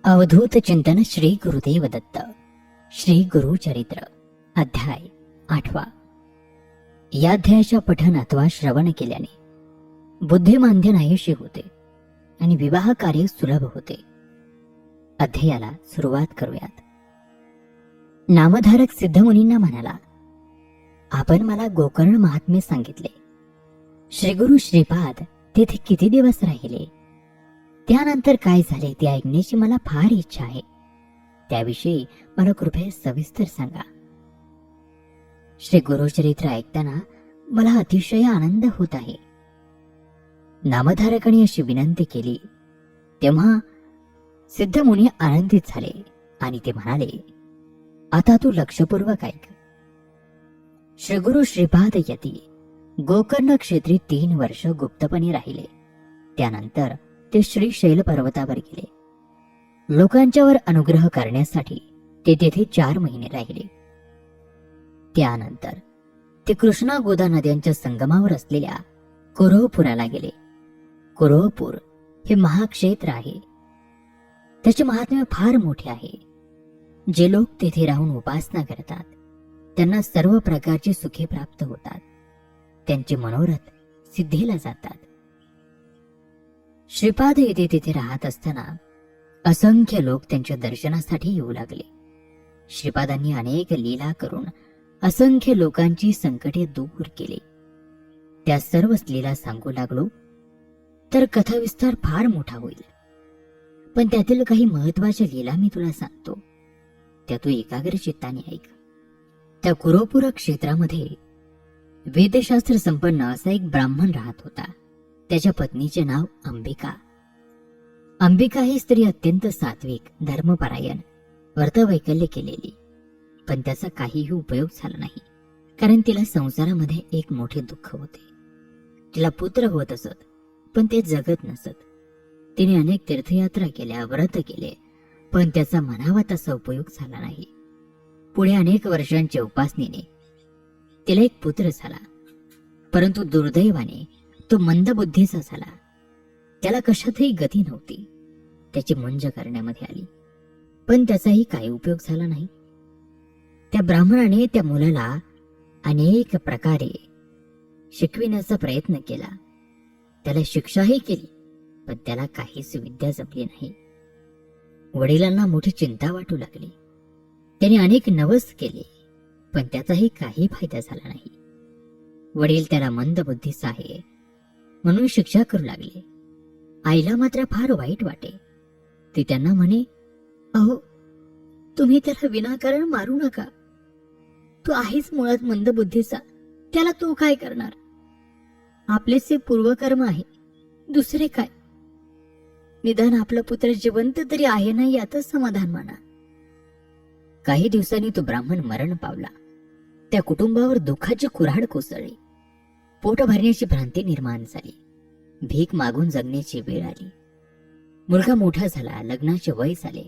अवधूत चिंतन श्री गुरुदेव दत्त. श्री गुरु चरित्र अध्याय 8. या अध्यायाच्या पठन अथवा श्रवण केल्याने बुद्धिमांद्य नाहीशी होते आणि विवाह कार्य सुलभ होते. अध्यायाला सुरुवात करूयात. नामधारक सिद्धमुनींना म्हणाला, आपण मला गोकर्ण महात्म्य सांगितले. श्रीगुरु श्रीपाद तेथे किती दिवस राहिले, त्यानंतर काय झाले ते ऐकण्याची मला फार इच्छा आहे. त्याविषयी मला कृपया सविस्तर सांगा. श्री गुरुचरित्र ऐकताना मला अतिशय आनंद होत आहे. नामधारकाने अशी विनंती केली तेव्हा सिद्धमुनी आनंदित झाले आणि ते म्हणाले, आता तू लक्षपूर्वक ऐक. श्री गुरु श्रीपाद यती गोकर्ण क्षेत्री 3 वर्ष गुप्तपणे राहिले. त्यानंतर ते श्रीशैल पर्वतावर गेले. लोकांच्यावर अनुग्रह करण्यासाठी ते तेथे 4 महिने राहिले. त्यानंतर ते कृष्णा गोदा नद्यांच्या संगमावर असलेल्या कुरोपुराला गेले. कुरोपूर हे महाक्षेत्र आहे. त्याचे महात्म्य फार मोठे आहे. जे लोक तेथे राहून उपासना करतात त्यांना सर्व प्रकारची सुखे प्राप्त होतात. त्यांचे मनोरथ सिद्धीला जातात. श्रीपाद येथे तिथे राहत असताना असंख्य लोक त्यांच्या दर्शनासाठी येऊ लागले. श्रीपादांनी अनेक लीला करून असंख्य लोकांची संकटे दूर केली. त्या सर्वच लीला सांगू लागलो तर कथाविस्तार फार मोठा होईल. पण त्यातील काही महत्वाच्या लीला मी तुला सांगतो, त्या तू एकाग्र चित्ताने ऐक. त्या कुरोपुर क्षेत्रामध्ये वेदशास्त्र संपन्न असा एक ब्राह्मण राहत होता. त्याच्या पत्नीचे नाव अंबिका. अंबिका ही स्त्री अत्यंत सात्विक, धर्मपरायण, व्रतवैकल्य केलेली. पण त्याचा काहीही उपयोग झाला नाही, कारण तिला संसारामध्ये एक मोठे दुःख होते. तिला पुत्र होत असत पण ते जगत नसत. तिने अनेक तीर्थयात्रा केल्या, व्रत केले, पण त्याचा म्हणावा तसा उपयोग झाला नाही. पुढे अनेक वर्षांच्या उपासनेने तिला एक पुत्र झाला, परंतु दुर्दैवाने तो मंदबुद्धीचा झाला. त्याला कशातही गती नव्हती. त्याची मुंज करण्यामध्ये आली, पण त्याचाही काही उपयोग झाला नाही. त्या ब्राह्मणाने त्या मुलाला अनेक प्रकारे शिकविण्याचा प्रयत्न केला. त्याला शिक्षाही केली, पण त्याला काहीच विद्या जमली नाही. वडिलांना मोठी चिंता वाटू लागली. त्याने अनेक नवस केले, पण त्याचाही काही फायदा झाला नाही. वडील त्याला मंदबुद्धीचा आहे म्हणून शिक्षा करू लागले. आईला मात्र फार वाईट वाटे. ती त्यांना म्हणे, अहो, तुम्ही त्याला विनाकारण मारू नका. तो आहेच मुळात मंदबुद्धीचा, त्याला तो काय करणार? आपलेचे पूर्वकर्म आहे, दुसरे काय? निदान आपला पुत्र जिवंत तरी आहे ना, यातच समाधान माना. काही दिवसांनी तो ब्राह्मण मरण पावला. त्या कुटुंबावर दुःखाची कुऱ्हाड कोसळली. पोट भरण्याची भ्रांती निर्माण झाली. भीक मागून जगण्याची वेळ आली. मुलगा मोठा झाला, लग्नाचे वय झाले,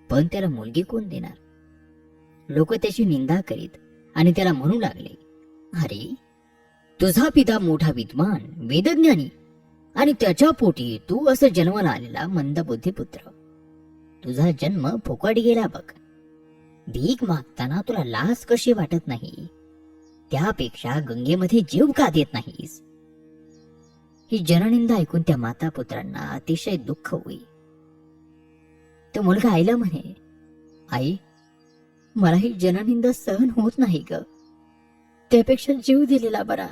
पण त्याला मुलगी कोण देणार? लोक त्याची निंदा करीत आणि त्याला म्हणू लागले, अरे, तुझा पिता मोठा विद्वान, वेदज्ञानी, आणि त्याच्या पोटी तू असं जन्माला आलेला मंदबुद्धी पुत्र. तुझा जन्म फुकट गेला बघ. भीक मागताना तुला लाज कशी वाटत नाही? त्यापेक्षा गंगेमध्ये जीव का देत नाहीस? ही जननिंदा ऐकून त्या माता पुत्रांना अतिशय दुःख होई. तो मुलगा आईला म्हणे, आई, मला ही जननिंदा सहन होत नाही ग. त्यापेक्षा जीव दिलेला बरा.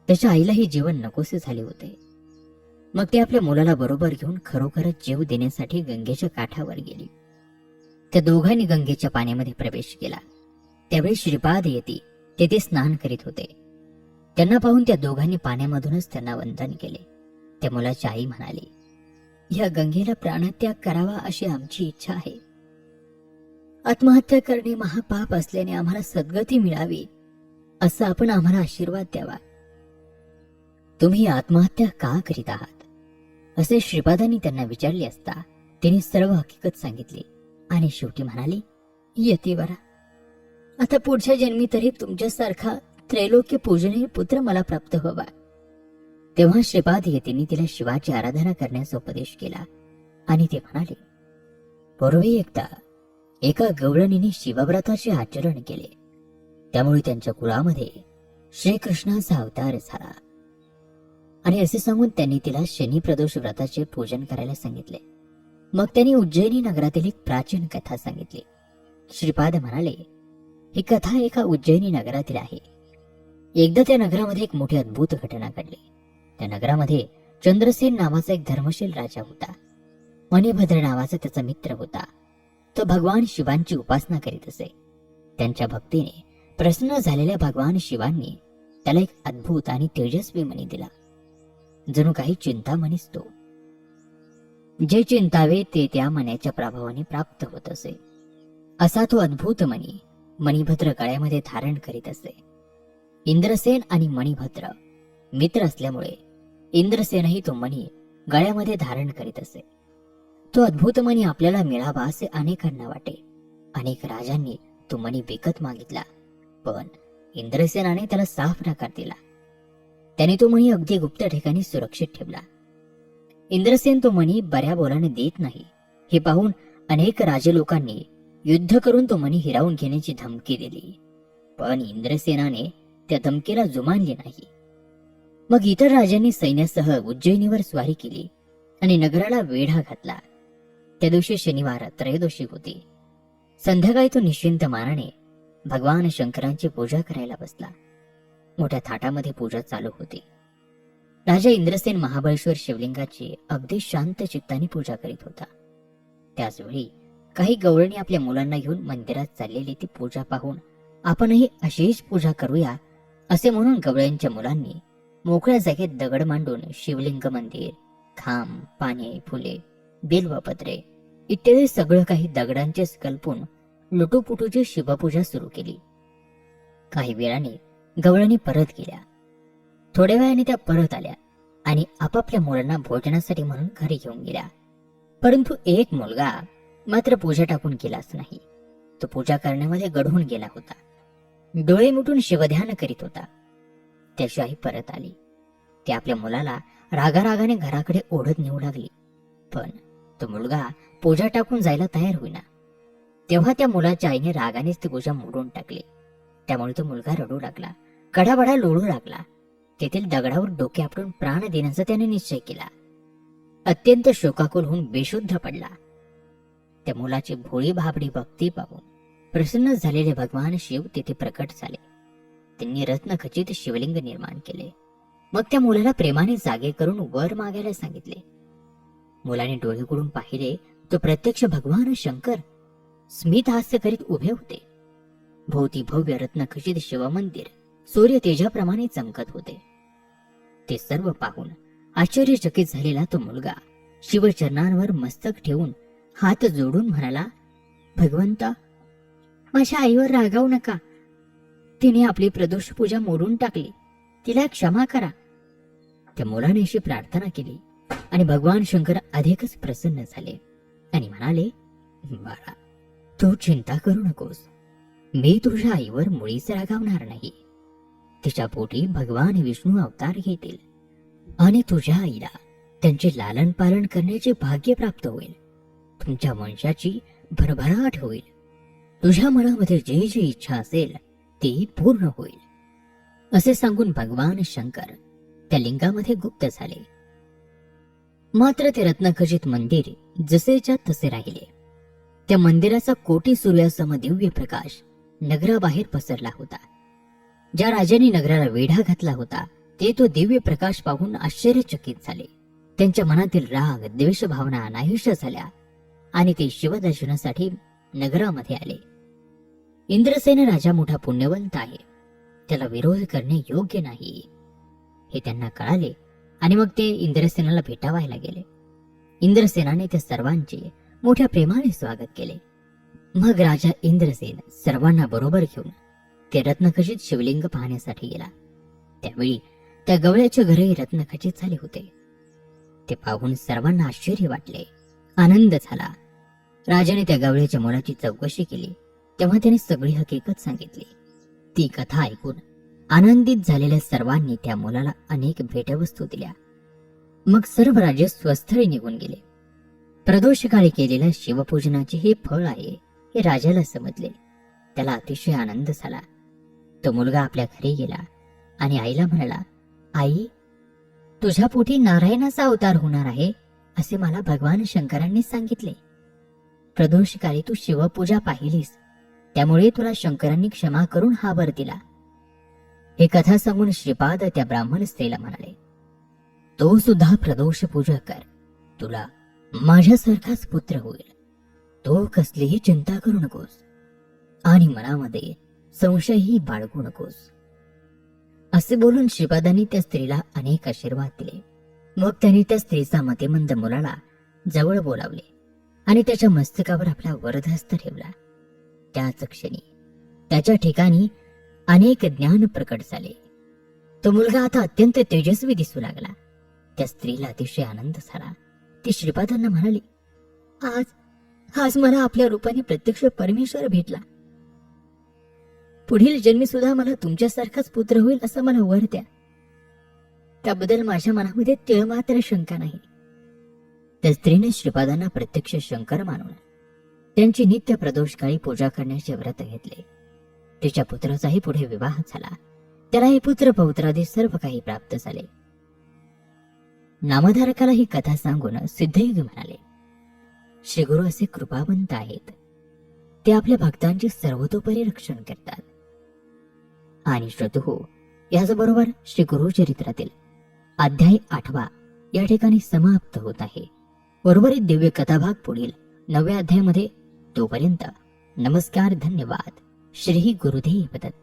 त्याच्या आईलाही जीवन नकोसे झाले होते. मग ते आपल्या मुलाला बरोबर घेऊन खरोखरच जीव देण्यासाठी गंगेच्या काठावर गेली. त्या दोघांनी गंगेच्या पाण्यामध्ये प्रवेश केला. त्यावेळी श्रीपाद येती तेथे स्नान करीत होते. त्यांना पाहून त्या दोघांनी पाण्यामधूनच त्यांना वंदन केले. त्या मुलाची आई म्हणाली, या गंगेला प्राणत्याग करावा अशी आमची इच्छा आहे. आत्महत्या करणे महापाप असल्याने आम्हाला सद्गती मिळावी असा आपण आम्हाला आशीर्वाद द्यावा. तुम्ही आत्महत्या का करीत आहात असे श्रीपादांनी त्यांना विचारले असता त्यांनी सर्व हकीकत सांगितली आणि शेवटी म्हणाले, यतीवरा, आता पुढच्या जन्मी तरी तुमच्यासारखा त्रैलोक्य पूजनीय पुत्र मला प्राप्त व्हावा. तेव्हा श्रीपाद यतींनी तिला शिवाची आराधना करण्याचा उपदेश केला आणि ते म्हणाले, पूर्वी एकदा एका गवळणीने शिवव्रताचे आचरण केले. त्यामुळे त्यांच्या कुळामध्ये श्रीकृष्णाचा अवतार झाला. आणि असे सांगून त्यांनी तिला शनी प्रदोष व्रताचे पूजन करायला सांगितले. मग त्यांनी उज्जैनी नगरातील एक प्राचीन कथा सांगितली. श्रीपाद म्हणाले, ही कथा एका उज्जैनी नगरातील आहे. एकदा त्या नगरामध्ये एक मोठी अद्भुत घटना घडली. त्या नगरामध्ये चंद्रसेन नावाचा एक धर्मशील राजा होता. मणिभद्र नावाचा त्याचा मित्र होता. तो भगवान शिवांची उपासना करीत असे. त्यांच्या भक्तीने प्रसन्न झालेल्या भगवान शिवांनी त्याला एक अद्भुत आणि तेजस्वी मणी दिला. जणू काही चिंतामणीच तो. जे चिंतावे ते त्या मण्याच्या प्रभावाने प्राप्त होत असे. असा तो अद्भुत मणी मणिभद्र गळ्यामध्ये धारण करीत असे. इंद्रसेन आणि मणिभद्र मित्र असल्यामुळे इंद्रसेनही तो मणी गळ्यामध्ये धारण करीत असे. तो अद्भुत मणी आपल्याला मिळावा असे अनेकांना वाटे. अनेक राजांनी तो मणी विकत मागितला, पण इंद्रसेनाने त्याला साफ नकार दिला. त्याने तो मणी अगदी गुप्त ठिकाणी सुरक्षित ठेवला. इंद्रसेन तो मणी बऱ्या बोलाने देत नाही हे पाहून अनेक राजे लोकांनी युद्ध करून तो मणी हिरावून घेण्याची धमकी दिली. पण इंद्रसेनाने त्या धमकीला जुमानले नाही. मग इतर राजांनी सैन्यासह उज्जैनीवर स्वारी केली आणि नगराला वेढा घातला. त्या दिवशी शनिवार त्रयोदशी होती. संध्याकाळी तो निश्चिंत मानाने भगवान शंकरांची पूजा करायला बसला. मोठ्या थाटामध्ये पूजा चालू होती. राजा इंद्रसेन महाबळेश्वर शिवलिंगाची अगदी शांत चित्ताने पूजा करीत होता. त्याचवेळी काही गवळणी आपल्या मुलांना घेऊन मंदिरात चाललेली ती पूजा पाहून आपणही अशीच पूजा करूया असे म्हणून गवळ्यांच्या मुलांनी मोकळ्या जागेत दगड मांडून शिवलिंग मंदिर, खांब, पाने, फुले, बेलवपत्रे इत्यादी सगळं काही दगडांचेच कल्पून लुटूपुटूची शिवपूजा सुरू केली. काही वेळाने गवळणी परत गेल्या. थोड्या वेळाने त्या परत आल्या आणि आपापल्या मुलांना भोजनासाठी म्हणून घरी घेऊन गेल्या. परंतु एक मुलगा मात्र पूजा टाकून गेलाच नाही. तो पूजा करण्यामध्ये गढून गेला होता. डोळे मिटून शिवध्यान करीत होता. त्याची आई परत आली. ती आपल्या मुलाला रागारागाने घराकडे ओढत नेऊ लागली, पण तो मुलगा पूजा टाकून जायला तयार होईना. तेव्हा त्या मुलाच्या आईने रागानेच ती पूजा मोडून टाकली. त्यामुळे तो मुलगा रडू लागला, कडाबडा लोळू लागला. तेथील दगडावर डोके आपटून प्राण देण्याचा त्याने निश्चय केला. अत्यंत शोकाकुल होऊन बेशुद्ध पडला. त्या मुलाची भोळी भाबडी भक्ती पाहून प्रसन्न झालेले भगवान शिव तेथे प्रकट झाले. त्यांनी रत्नखचित शिवलिंग निर्माण केले. मग त्या मुलाला प्रेमाने जागे करून वर मागायला सांगितले. मुलाने डोळे उघडून पाहिले तो प्रत्यक्ष भगवान शंकर स्मित हास्य करीत उभे होते. भोवती भव्य रत्नखचित शिवमंदिर सूर्य तेजाप्रमाणे चमकत होते. ते सर्व पाहून आश्चर्यचकित झालेला तो मुलगा शिवचरणांवर मस्तक ठेवून हात जोडून म्हणाला, भगवंता, माझ्या आईवर रागावू नका. तिने आपली प्रदोष पूजा मोडून टाकली. तिला क्षमा करा. त्या मुलाने अशी प्रार्थना केली आणि भगवान शंकर अधिकच प्रसन्न झाले आणि म्हणाले, बाळा, तू चिंता करू नकोस. मी तुझ्या आईवर मुळीच रागावणार नाही. तिच्या पोटी भगवान विष्णू अवतार घेतील आणि तुझ्या आईला त्यांचे लालन पालन करण्याचे भाग्य प्राप्त होईल. तुमच्या वंशाची भरभराट होईल. तुझ्या मनामध्ये जे जी इच्छा असेल ती पूर्ण होईल. असे सांगून भगवान शंकर त्या लिंगामध्ये गुप्त झाले. मात्र ते रत्नखचित मंदिर जसेच्या तसे राहिले. त्या मंदिराचा कोटी सूर्यासम दिव्य प्रकाश नगराबाहेर पसरला होता. ज्या राजांनी नगराला वेढा घातला होता ते तो दिव्य प्रकाश पाहून आश्चर्यचकित झाले. त्यांच्या मनातील राग, द्वेष भावना नाहीशा झाल्या आणि ते शिवदर्शनासाठी नगरामध्ये आले. इंद्रसेन राजा मोठा पुण्यवंत आहे. त्याला विरोध करणे योग्य नाही हे त्यांना कळाले आणि मग ते इंद्रसेनाला भेटावायला गेले. इंद्रसेनाने त्या सर्वांचे मोठ्या प्रेमाने स्वागत केले. मग राजा इंद्रसेन सर्वांना बरोबर घेऊन ते रत्नखचित शिवलिंग पाहण्यासाठी गेला. त्यावेळी त्या गवळ्याचे घरही रत्नखचित झाले होते. ते पाहून सर्वांना आश्चर्य वाटले, आनंद झाला. राजाने त्या गवळ्याच्या मुलाची चौकशी केली. तेव्हा त्याने सगळी हकीकत सांगितली. ती कथा ऐकून आनंदित झालेल्या सर्वांनी त्या मुलाला अनेक भेटवस्तू दिल्या. मग सर्व राजे स्वस्थळी निघून गेले. प्रदोषकाळी केलेल्या शिवपूजनाचे हे फळ आहे हे राजाला समजले. त्याला अतिशय आनंद झाला. तो मुलगा आपल्या घरी गेला आणि आईला म्हणाला, आई, तुझ्या पोटी नारायणाचा अवतार होणार आहे असे मला भगवान शंकरांनी सांगितले. प्रदोषकाळी तू शिवपूजा पाहिलीस, त्यामुळे तुला शंकरांनी क्षमा करून हा वर दिला. हे कथा सांगून श्रीपाद त्या ब्राह्मण स्त्रीला म्हणाले, तो सुद्धा प्रदोष पूजा कर, तुला माझ्यासारखाच पुत्र होईल. तो कसलीही चिंता करू नकोस आणि मनामध्ये संशयही बाळगू नकोस. असे बोलून श्रीपादांनी त्या स्त्रीला अनेक आशीर्वाद दिले. मग त्यांनी त्या स्त्रीचा मतिमंद मुलाला जवळ बोलावले आणि त्याच्या मस्तकावर आपला वरदहस्त ठेवला. त्याच क्षणी त्याच्या ठिकाणी अनेक ज्ञान प्रकट झाले. तो मुलगा आता अत्यंत तेजस्वी दिसू लागला. त्या स्त्रीला अतिशय आनंद झाला. ती श्रीपादांना म्हणाली, आज मला आपल्या रूपाने प्रत्यक्ष परमेश्वर भेटला. पुढील जन्मी सुद्धा मला तुमच्यासारखाच पुत्र होईल असं मला वर द्या. त्याबद्दल माझ्या मनामध्ये तिळ मात्र शंका नाही. त्या स्त्रीने श्रीपादांना प्रत्यक्ष शंकर मानून त्यांची नित्य प्रदोषकाळी पूजा करण्याचे व्रत घेतले. तिच्या पुत्राचाही पुढे विवाह झाला. त्यालाही पुत्र पौत्रादी सर्व काही प्राप्त झाले. नामधारकाला ही कथा सांगून सिद्धयुग म्हणाले, श्री गुरु असे कृपावंत आहेत. ते आपल्या भक्तांचे सर्वतोपरी रक्षण करतात. आणि श्रोतहो, याचबरोबर श्री गुरुचरित्रातील अध्याय 8 या ठिकाणी समाप्त होत आहे. उर्वरित दिव्य कथाभाग पुढील 9व्या अध्यायामध्ये. तोपर्यंत नमस्कार, धन्यवाद. श्री गुरुदेव दत्त.